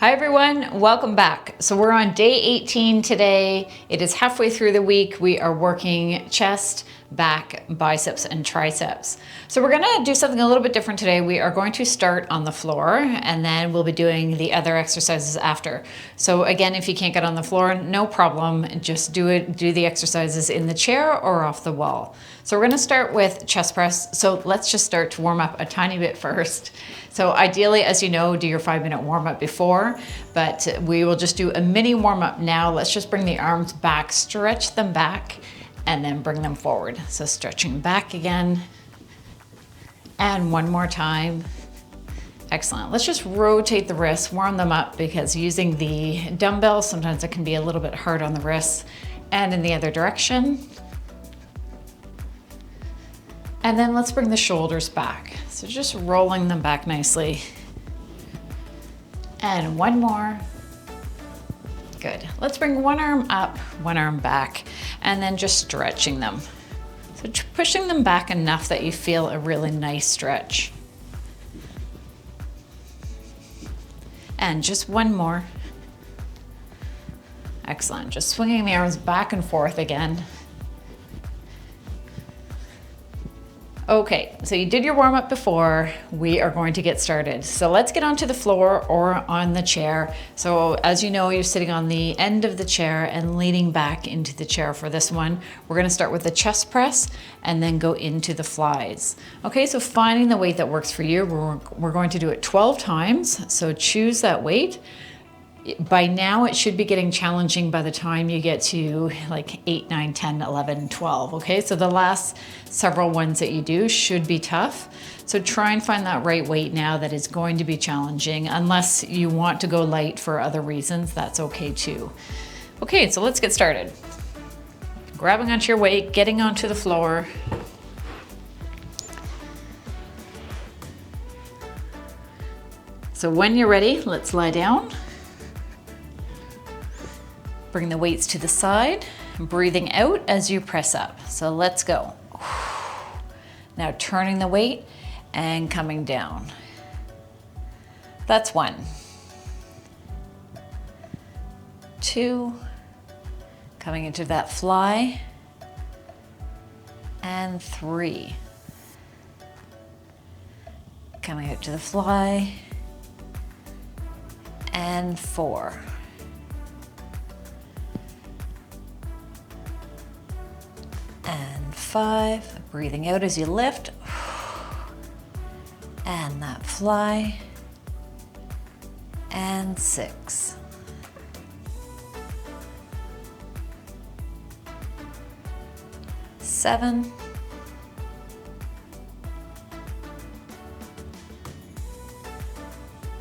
Hi everyone, welcome back. So we're on day 18 today. It is halfway through the week. We are working chest, back, biceps, and triceps. So we're gonna do something a little bit different today. We are going to start on the floor and then we'll be doing the other exercises after. So again, if you can't get on the floor, no problem. Just do the exercises in the chair or off the wall. So we're gonna start with chest press. So let's just start to warm up a tiny bit first. So ideally, as you know, do your 5-minute warm up before, but we will just do a mini warm up now. Let's just bring the arms back, stretch them back, and then bring them forward. So stretching back again, and one more time. Excellent. Let's just rotate the wrists, warm them up, because using the dumbbells, sometimes it can be a little bit hard on the wrists, and in the other direction. And then let's bring the shoulders back. So just rolling them back nicely. And one more. Good. Let's bring one arm up, one arm back, and then just stretching them. So pushing them back enough that you feel a really nice stretch. And just one more. Excellent. Just swinging the arms back and forth again. Okay, so you did your warm up before. We are going to get started. So let's get onto the floor or on the chair. So as you know, you're sitting on the end of the chair and leaning back into the chair for this one. We're gonna start with the chest press and then go into the flies. Okay, so finding the weight that works for you. We're going to do it 12 times. So choose that weight. By now, it should be getting challenging by the time you get to like 8, 9, 10, 11, 12, okay? So the last several ones that you do should be tough. So try and find that right weight now that is going to be challenging. Unless you want to go light for other reasons, that's okay too. Okay, so let's get started. Grabbing onto your weight, getting onto the floor. So when you're ready, let's lie down. Bring the weights to the side, breathing out as you press up. So let's go. Now turning the weight and coming down. That's 1. 2, coming into that fly, and 3. Coming out to the fly, and 4. And 5, breathing out as you lift, and that fly, and 6. Seven,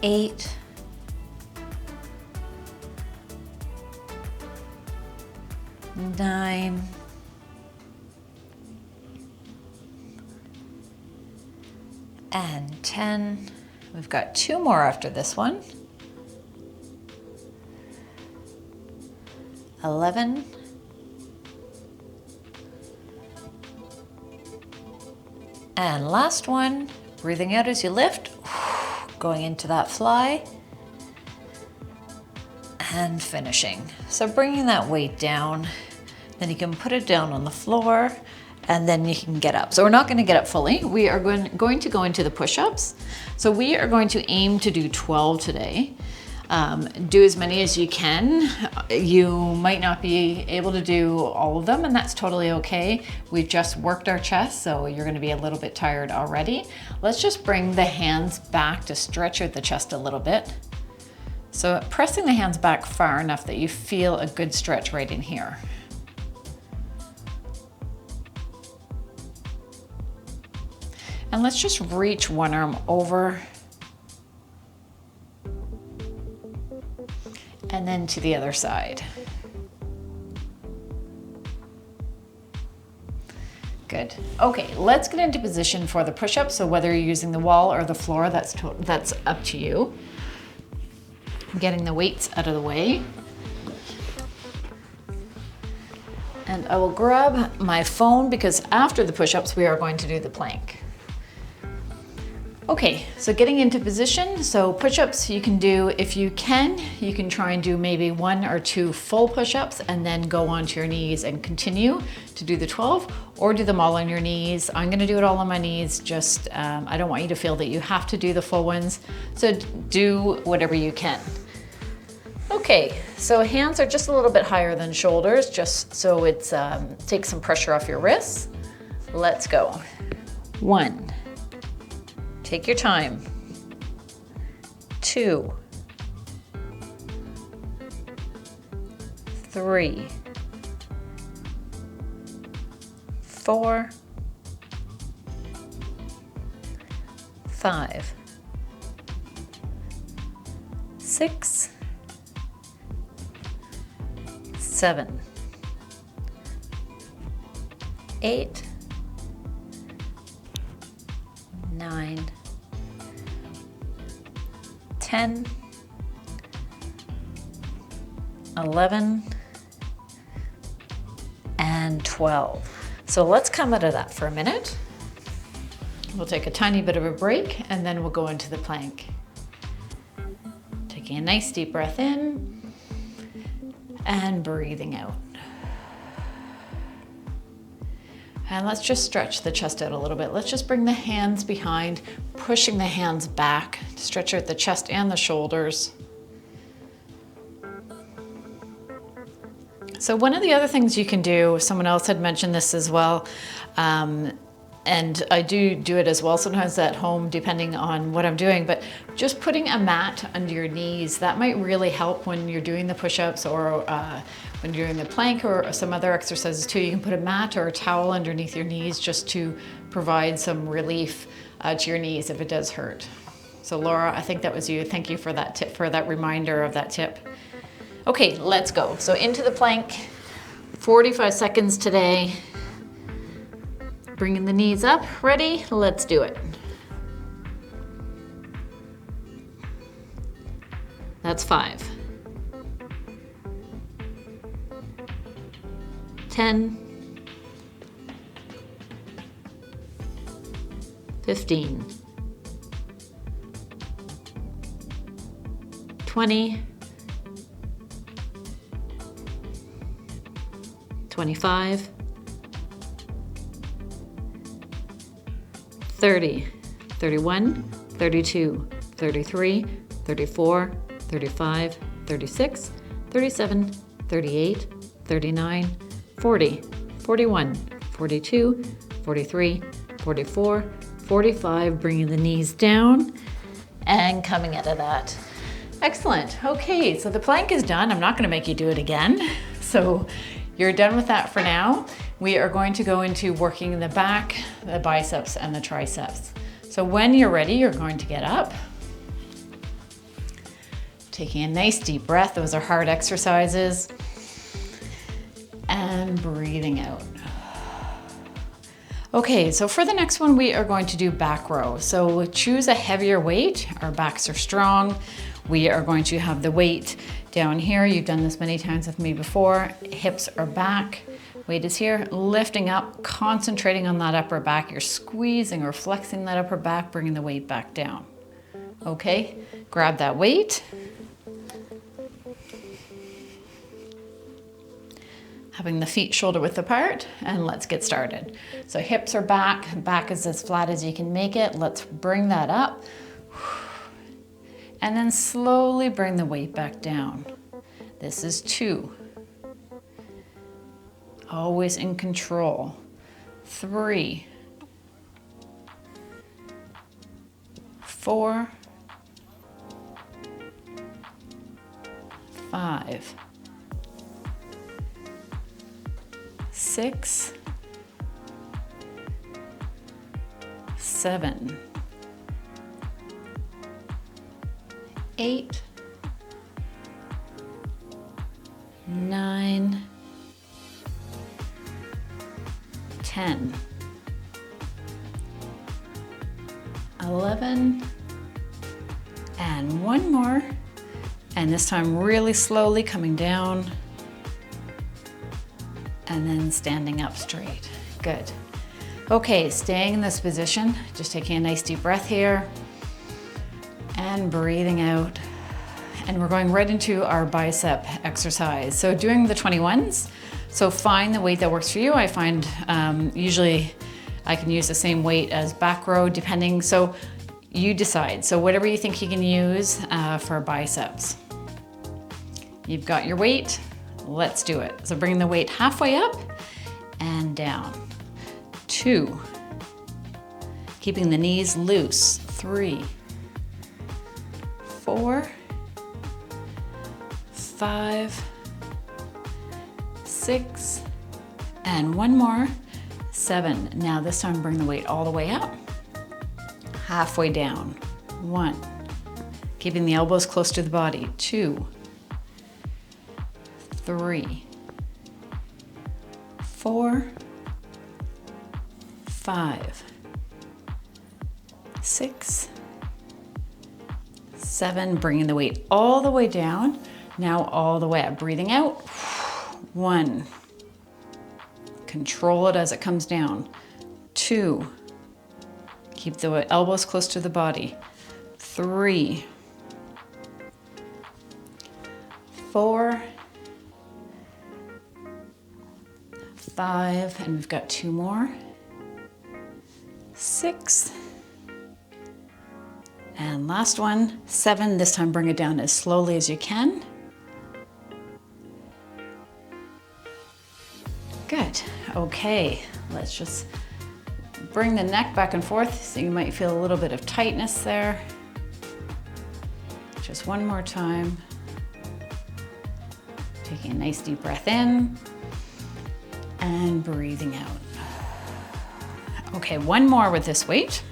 8, 9, and 10. We've got 2 more after this one. 11. And last one, breathing out as you lift, going into that fly, and finishing. So bringing that weight down, then you can put it down on the floor, and then you can get up. So we're not going to get up fully. We are going to go into the push-ups. So we are going to aim to do 12 today. Do as many as you can. You might not be able to do all of them, and that's totally okay. We've just worked our chest, so you're going to be a little bit tired already. Let's just bring the hands back to stretch out the chest a little bit. So pressing the hands back far enough that you feel a good stretch right in here. And let's just reach one arm over and then to the other side. Good. Okay, let's get into position for the push-up. So whether you're using the wall or the floor, that's up to you. Getting the weights out of the way. And I will grab my phone because after the push-ups, we are going to do the plank. Okay, so getting into position. So push-ups you can do, if you can try and do maybe 1 or 2 full push-ups and then go onto your knees and continue to do the 12, or do them all on your knees. I'm gonna do it all on my knees, just I don't want you to feel that you have to do the full ones. So do whatever you can. Okay, so hands are just a little bit higher than shoulders, just so it's takes some pressure off your wrists. Let's go. 1. Take your time. 2. 3. 4. 5. 6. 7. 8. 9. 10, 11, and 12. So let's come out of that for a minute. We'll take a tiny bit of a break and then we'll go into the plank. Taking a nice deep breath in and breathing out. And let's just stretch the chest out a little bit. Let's just bring the hands behind, pushing the hands back to stretch out the chest and the shoulders. So one of the other things you can do, someone else had mentioned this as well, and I do it as well sometimes at home depending on what I'm doing, but just putting a mat under your knees, that might really help when you're doing the push-ups or when you're doing the plank or some other exercises too. You can put a mat or a towel underneath your knees just to provide some relief to your knees if it does hurt. So Laura, I think that was you. Thank you for that tip, for that reminder of that tip. Okay, let's go. So into the plank, 45 seconds today. Bringing the knees up, ready? Let's do it. That's 5. 10. 15. 20. 25. 30, 31, 32, 33, 34, 35, 36, 37, 38, 39, 40, 41, 42, 43, 44, 45, bringing the knees down and coming out of that. Excellent. Okay, so the plank is done. I'm not going to make you do it again. So you're done with that for now. We are going to go into working the back, the biceps, and the triceps. So when you're ready, you're going to get up. Taking a nice deep breath. Those are hard exercises. And breathing out. Okay, so for the next one, we are going to do back row. So choose a heavier weight. Our backs are strong. We are going to have the weight down here. You've done this many times with me before. Hips are back. Weight is here, lifting up, concentrating on that upper back. You're squeezing or flexing that upper back, bringing the weight back down. Okay, grab that weight. Having the feet shoulder width apart, and let's get started. So hips are back, back is as flat as you can make it. Let's bring that up. And then slowly bring the weight back down. This is 2. Always in control. 3. 4. 5. 6. 7. 8. 9. 10, 11, and one more, and this time really slowly coming down and then standing up straight. Good. Okay, staying in this position, just taking a nice deep breath here. and breathing out. And we're going right into our bicep exercise. So doing the 21s. So find the weight that works for you. I find usually I can use the same weight as back row depending. So you decide. So whatever you think you can use for biceps. You've got your weight. Let's do it. So bring the weight halfway up and down. 2. Keeping the knees loose. 3, 4, 5, 6, and one more, 7. Now this time bring the weight all the way up, halfway down. 1, keeping the elbows close to the body. 2, 3, 4, 5, 6, 7, bringing the weight all the way down. Now all the way up, breathing out. 1, control it as it comes down. 2, keep the elbows close to the body. 3, 4, 5, and we've got 2 more. 6, and last one, 7. This time bring it down as slowly as you can. Good. Okay, let's just bring the neck back and forth so you might feel a little bit of tightness there. Just one more time. Taking a nice deep breath in and breathing out. Okay, one more with this weight.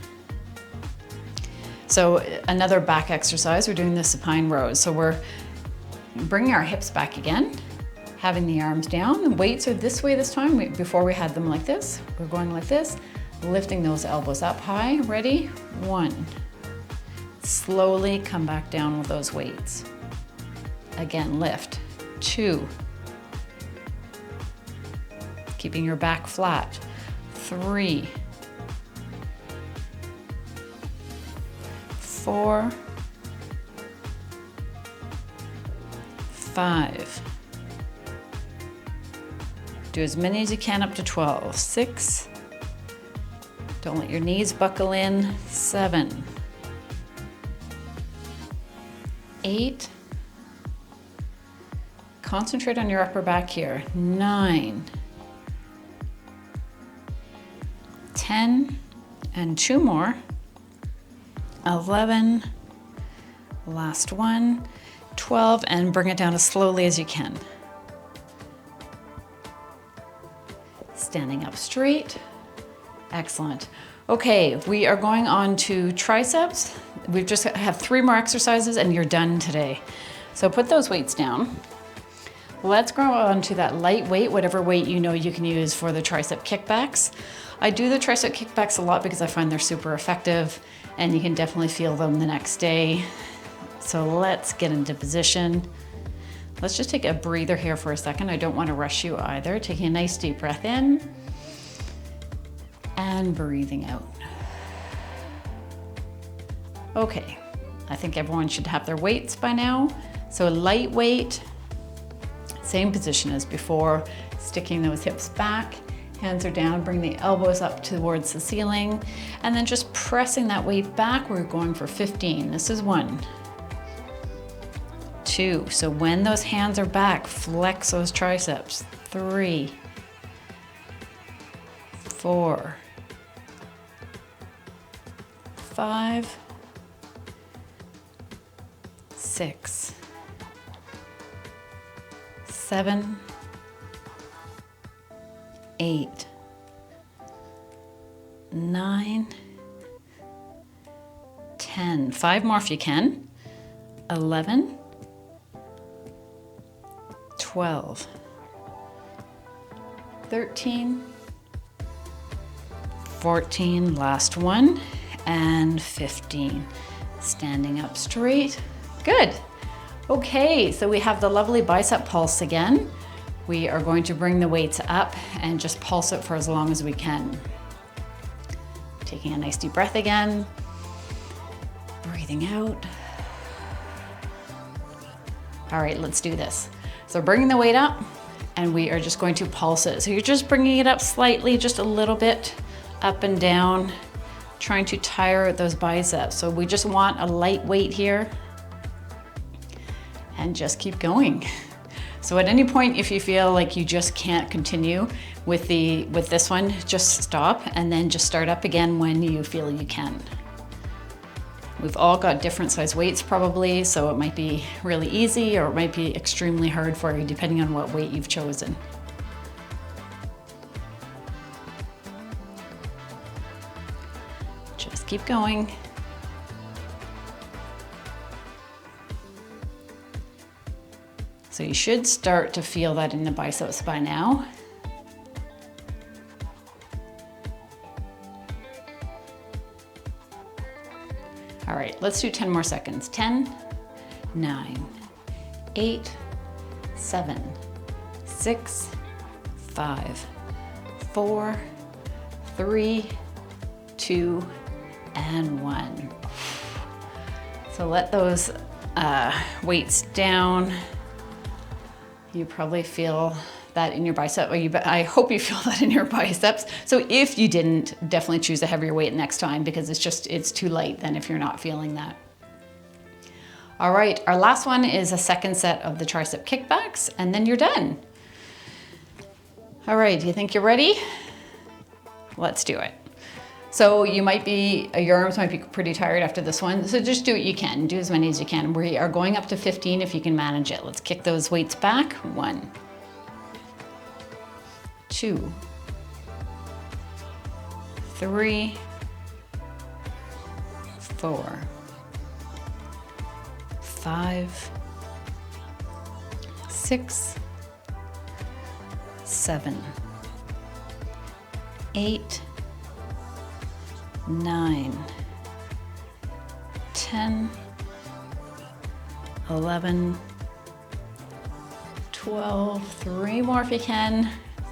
So another back exercise, we're doing the supine rows. So we're bringing our hips back again, having the arms down. The weights are this way this time. Before we had them like this. We're going like this, lifting those elbows up high. Ready? 1. Slowly come back down with those weights. Again, lift. 2. Keeping your back flat. 3. 4, 5. Do as many as you can up to 12. 6. Don't let your knees buckle in. 7. 8. Concentrate on your upper back here. 9. 10. And 2 more. 11, last one, 12, and bring it down as slowly as you can. Standing up straight. Excellent. Okay, we are going on to triceps. We just have 3 more exercises and you're done today. So put those weights down. Let's go on to that light weight, whatever weight you know you can use for the tricep kickbacks. I do the tricep kickbacks a lot because I find they're super effective and you can definitely feel them the next day. So let's get into position. Let's just take a breather here for a second. I don't want to rush you either. Taking a nice deep breath in and breathing out. Okay, I think everyone should have their weights by now. So light weight, same position as before, sticking those hips back. Hands are down, bring the elbows up towards the ceiling, and then just pressing that weight back. We're going for 15. This is 1, 2. So when those hands are back, flex those triceps. 3, 4, 5, 6, 7, 8, 9, 10. 5 more if you can. 11, 12, 13, 14, last one, and 15. Standing up straight. Good. Okay, so we have the lovely bicep pulse again. We are going to bring the weights up and just pulse it for as long as we can. Taking a nice deep breath again. Breathing out. All right, let's do this. So bringing the weight up, and we are just going to pulse it. So you're just bringing it up slightly, just a little bit up and down, trying to tire out those biceps. So we just want a light weight here and just keep going. So at any point, if you feel like you just can't continue with this one, just stop and then just start up again when you feel you can. We've all got different size weights probably, so it might be really easy or it might be extremely hard for you depending on what weight you've chosen. Just keep going. So you should start to feel that in the biceps by now. All right, let's do 10 more seconds. 10, 9, 8, 7, 6, 5, 4, 3, 2, and 1. So let those weights down. You probably feel that in your bicep, I hope you feel that in your biceps. So if you didn't, definitely choose a heavier weight next time because it's too light then if you're not feeling that. All right, our last one is a second set of the tricep kickbacks and then you're done. All right, do you think you're ready? Let's do it. So your arms might be pretty tired after this one. So just do what you can, do as many as you can. We are going up to 15 if you can manage it. Let's kick those weights back. 1, 2, 3, 4, 5, 6, 7, 8, 9, 10, 11, 12, 3 more if you can,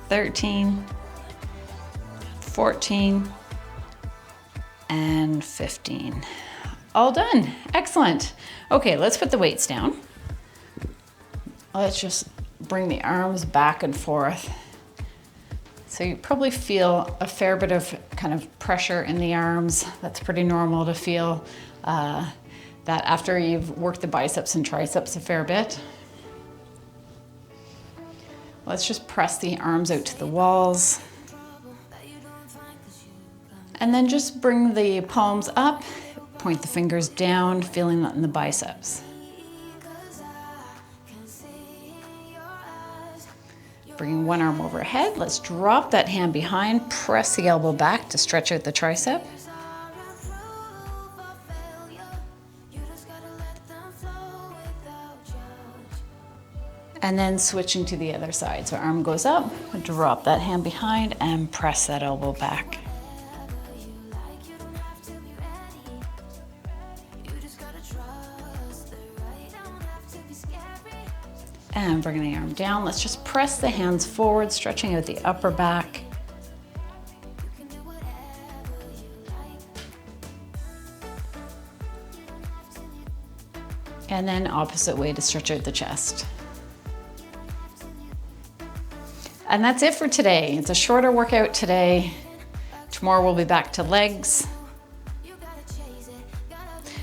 13, 14, and 15. All done. Excellent. Okay, let's put the weights down. Let's just bring the arms back and forth. So you probably feel a fair bit of kind of pressure in the arms. That's pretty normal to feel that after you've worked the biceps and triceps a fair bit. Let's just press the arms out to the walls. And then just bring the palms up, point the fingers down, feeling that in the biceps. Bringing one arm overhead, let's drop that hand behind, press the elbow back to stretch out the tricep. And then switching to the other side. So arm goes up, drop that hand behind and press that elbow back. And bringing the arm down, let's just press the hands forward, stretching out the upper back. And then opposite way to stretch out the chest. And that's it for today. It's a shorter workout today. Tomorrow we'll be back to legs.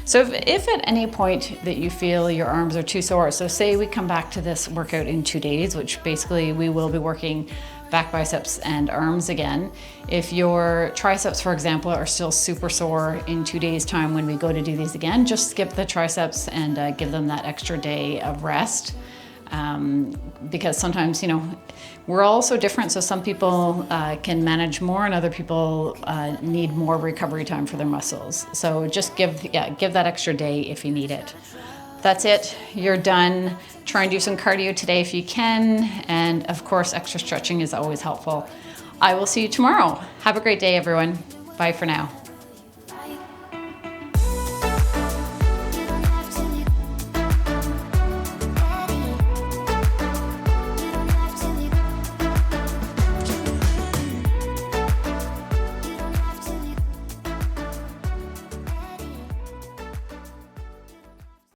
So if at any point that you feel your arms are too sore, so say we come back to this workout in 2 days, which basically we will be working back biceps and arms again. If your triceps, for example, are still super sore in 2 days' time when we go to do these again, just skip the triceps and give them that extra day of rest. Because sometimes, you know, we're all so different. So some people can manage more and other people need more recovery time for their muscles. So just give that extra day if you need it. That's it, you're done. Try and do some cardio today if you can. And of course, extra stretching is always helpful. I will see you tomorrow. Have a great day, everyone. Bye for now.